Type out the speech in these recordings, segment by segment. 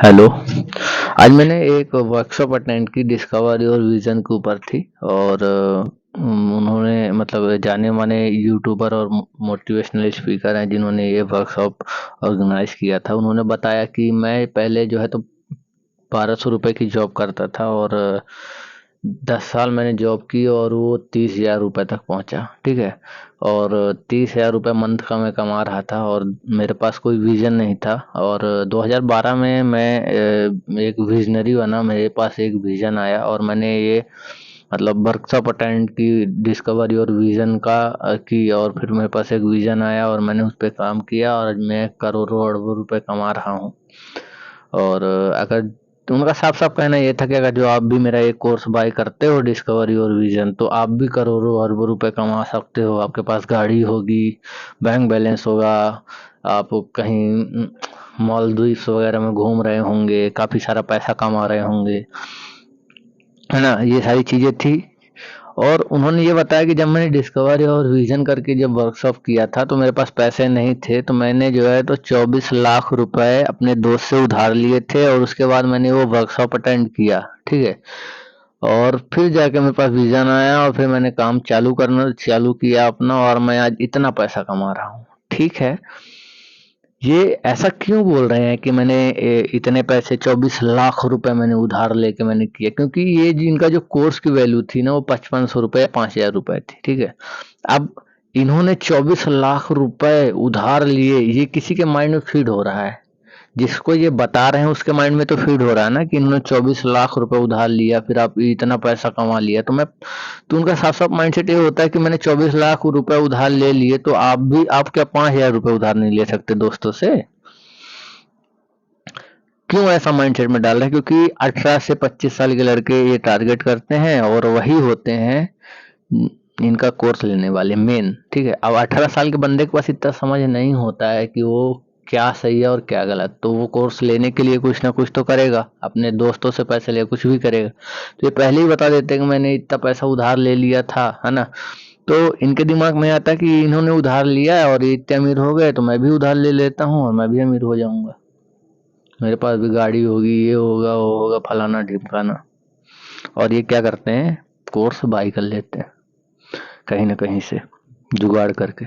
Hello. आज मैंने एक वर्कशॉप अटेंड की डिस्कवरी और विजन के ऊपर थी। और उन्होंने मतलब जाने माने यूट्यूबर और मोटिवेशनल स्पीकर हैं जिन्होंने ये वर्कशॉप ऑर्गेनाइज किया था। उन्होंने बताया कि मैं पहले जो है तो 1200 रुपये की जॉब करता था और 10 साल मैंने जॉब की और वो 30,000 रुपये तक पहुंचा। ठीक है। और 30,000 रुपये मंथ का मैं कमा रहा था और मेरे पास कोई विजन नहीं था। और 2012 में मैं एक विजनरी बना। मेरे पास एक विजन आया और मैंने ये मतलब वर्कशॉप अटेंड की डिस्कवरी और विजन का की। और फिर मेरे पास एक विजन आया और मैंने उस पर काम किया और आज मैं करोड़ों अरबों रुपए कमा रहा हूँ। और अगर उनका साफ साफ कहना ये था कि अगर जो आप भी मेरा एक कोर्स बाय करते हो डिस्कवरी और विजन तो आप भी करोड़ों अरबों रुपए कमा सकते हो। आपके पास गाड़ी होगी, बैंक बैलेंस होगा, आप कहीं मालदीव्स वगैरह में घूम रहे होंगे, काफी सारा पैसा कमा रहे होंगे, है ना। ये सारी चीजें थी। और उन्होंने ये बताया कि जब मैंने डिस्कवरी और विजन करके जब वर्कशॉप किया था तो मेरे पास पैसे नहीं थे, तो मैंने जो है तो 24 लाख रुपए अपने दोस्त से उधार लिए थे और उसके बाद मैंने वो वर्कशॉप अटेंड किया। ठीक है। और फिर जाके मेरे पास विजन आया और फिर मैंने काम चालू किया अपना और मैं आज इतना पैसा कमा रहा हूँ। ठीक है। ये ऐसा क्यों बोल रहे हैं कि मैंने इतने पैसे 24 लाख रुपए मैंने उधार लेके मैंने किया, क्योंकि ये जिनका जो कोर्स की वैल्यू थी ना वो 5500 रुपये 5000 रुपए थी। ठीक है। अब इन्होंने 24 लाख रुपए उधार लिए, ये किसी के माइंड में फीड हो रहा है? जिसको ये बता रहे हैं उसके माइंड में तो फीड हो रहा है ना कि इन्होंने 24 लाख रुपए उधार लिया फिर आप इतना पैसा कमा लिया। तो उनका साफ साफ माइंडसेट ये होता है कि मैंने 24 लाख रुपए उधार ले लिए तो आप क्या 5000 रुपए उधार नहीं ले सकते दोस्तों से? क्यों ऐसा माइंडसेट में डाल रहे हैं? क्योंकि 18 से 25 साल के लड़के ये टारगेट करते हैं और वही होते हैं इनका कोर्स लेने वाले मेन। ठीक है। अब 18 साल के बंदे के पास इतना समझ नहीं होता है कि वो क्या सही है और क्या गलत, तो वो कोर्स लेने के लिए कुछ ना कुछ तो करेगा, अपने दोस्तों से पैसे ले कुछ भी करेगा। तो ये पहले ही बता देते हैं कि मैंने इतना पैसा उधार ले लिया था, है ना। तो इनके दिमाग में आता है कि इन्होंने उधार लिया है और ये इतने अमीर हो गए तो मैं भी उधार ले लेता हूँ और मैं भी अमीर हो जाऊंगा, मेरे पास भी गाड़ी होगी, ये होगा वो होगा फलाना ढिमकाना। और ये क्या करते हैं, कोर्स बाई कर लेते हैं कहीं ना कहीं से जुगाड़ करके।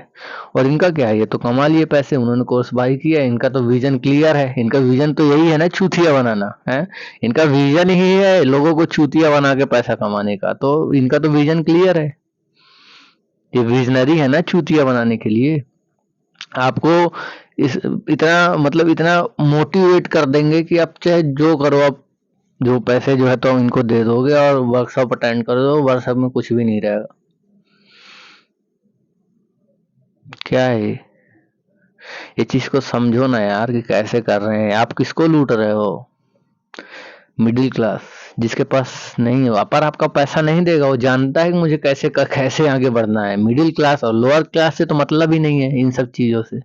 और इनका क्या है, ये तो कमा लिए पैसे, उन्होंने कोर्स बाई किया, इनका तो विजन क्लियर है। इनका विजन तो यही है ना, चूतिया बनाना है। इनका विजन ही है लोगों को चूतिया बना के पैसा कमाने का, तो इनका तो विजन क्लियर है। ये विजनरी है ना चूतिया बनाने के लिए। आपको इस इतना मतलब इतना मोटिवेट कर देंगे कि आप चाहे जो करो, आप जो पैसे जो है तो इनको दे दोगे और वर्कशॉप अटेंड कर दो, वर्कशॉप में कुछ भी नहीं रहेगा। क्या है ये चीज को समझो ना यार कि कैसे कर रहे हैं, आप किसको लूट रहे हो? मिडिल क्लास जिसके पास नहीं हो, पर आपका पैसा नहीं देगा, वो जानता है कि मुझे कैसे आगे बढ़ना है। मिडिल क्लास और लोअर क्लास से तो मतलब ही नहीं है इन सब चीजों से।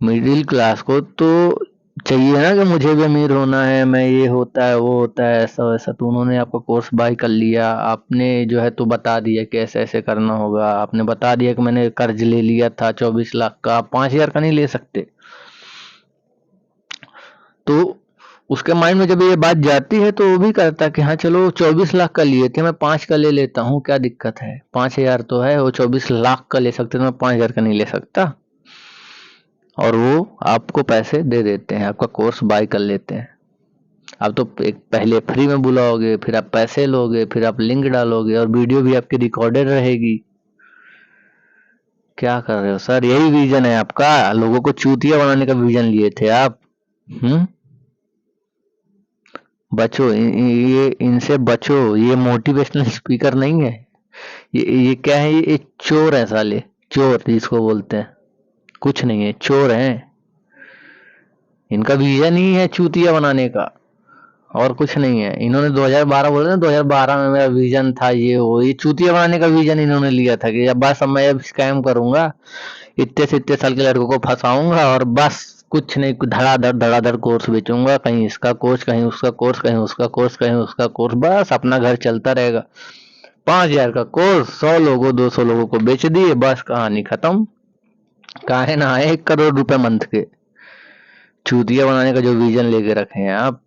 मिडिल क्लास को तो चाहिए ना कि मुझे भी अमीर होना है, मैं ये होता है वो होता है ऐसा वैसा। तो उन्होंने आपका कोर्स बाय कर लिया, आपने जो है तो बता दिया कि ऐसे ऐसे करना होगा, आपने बता दिया कि मैंने कर्ज ले लिया था 24 लाख का, आप 5000 का नहीं ले सकते। तो उसके माइंड में जब ये बात जाती है तो वो भी करता है कि हाँ चलो 24 लाख का लिए थे, मैं 5 का ले लेता हूँ, क्या दिक्कत है, 5000 तो है, वो 24 लाख का ले सकते तो मैं 5000 का नहीं ले सकता। और वो आपको पैसे दे देते हैं, आपका कोर्स बाय कर लेते हैं। आप तो एक पहले फ्री में बुलाओगे, फिर आप पैसे लोगे, फिर आप लिंक डालोगे और वीडियो भी आपकी रिकॉर्डेड रहेगी। क्या कर रहे हो सर? यही विजन है आपका? लोगों को चूतिया बनाने का विजन लिए थे आप? हम्म। बचो ये इनसे बचो, ये मोटिवेशनल स्पीकर नहीं है। ये क्या है, ये चोर है साले। चोर जिसको बोलते हैं, कुछ नहीं है, चोर हैं। इनका विजन ही है चूतिया बनाने का और कुछ नहीं है। इन्होंने 2012 बोले ना, 2012 में मेरा विजन था ये वो, ये चूतिया बनाने का विजन इन्होंने लिया था कि अब बस अब मैं अब स्कैम करूंगा, इतने से इतने साल के लड़कों को फंसाऊंगा और बस कुछ नहीं, धड़ाधड़ कोर्स बेचूंगा, कहीं इसका कोर्स कहीं उसका कोर्स कहीं उसका कोर्स कहीं उसका कोर्स, बस अपना घर चलता रहेगा। 5000 का कोर्स 100 लोगों 200 लोगों को बेच दिए, बस कहानी खत्म। काहे ना आए 1 करोड़ रुपए मंथ के चूतिया बनाने का जो विजन लेके रखे हैं आप,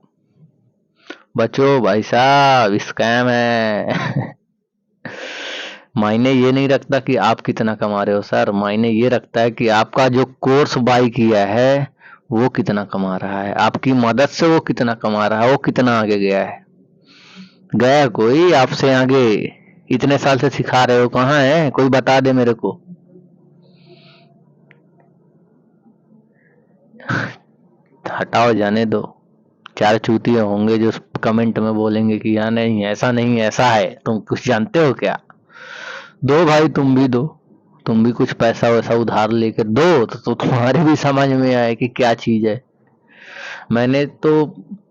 बचो भाई साहब, स्कैम है। मायने ये नहीं रखता कि आप कितना कमा रहे हो सर, मायने ये रखता है कि आपका जो कोर्स बाय किया है वो कितना कमा रहा है, आपकी मदद से वो कितना कमा रहा है, वो कितना आगे गया है। गया कोई आपसे आगे? इतने साल से सिखा रहे हो, कहाँ है कोई, बता दे मेरे को। हटाओ, जाने दो। चार चूतिए होंगे जो कमेंट में बोलेंगे कि यार नहीं ऐसा नहीं ऐसा है, तुम कुछ जानते हो क्या? दो भाई, तुम भी दो, तुम भी कुछ पैसा वैसा उधार लेकर दो तो तुम्हारे भी समझ में आए कि क्या चीज है। मैंने तो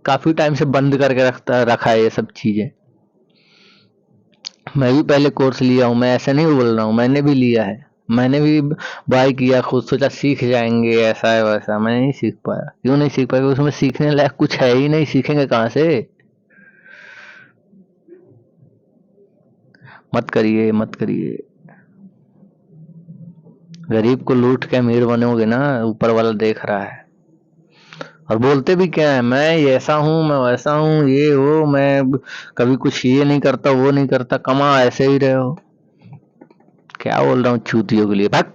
काफी टाइम से बंद करके रखा है ये सब चीजें। मैं भी पहले कोर्स लिया हूँ, मैं ऐसे नहीं बोल रहा हूँ, मैंने भी लिया है। मैंने भी बाय किया, खुद सोचा सीख जाएंगे, ऐसा है वैसा, मैं नहीं सीख पाया। क्यों नहीं सीख पाया? उसमें सीखने लायक कुछ है ही नहीं, सीखेंगे कहाँ से? मत करिए, मत करिए। गरीब को लूट के अमीर बनोगे ना, ऊपर वाला देख रहा है। और बोलते भी क्या है, मैं ये ऐसा हूँ, मैं वैसा हूँ, ये वो, मैं कभी कुछ ये नहीं करता, वो नहीं करता, कमा ऐसे ही रहे हो। क्या बोल रहा हूँ चूतियों के लिए, भाग।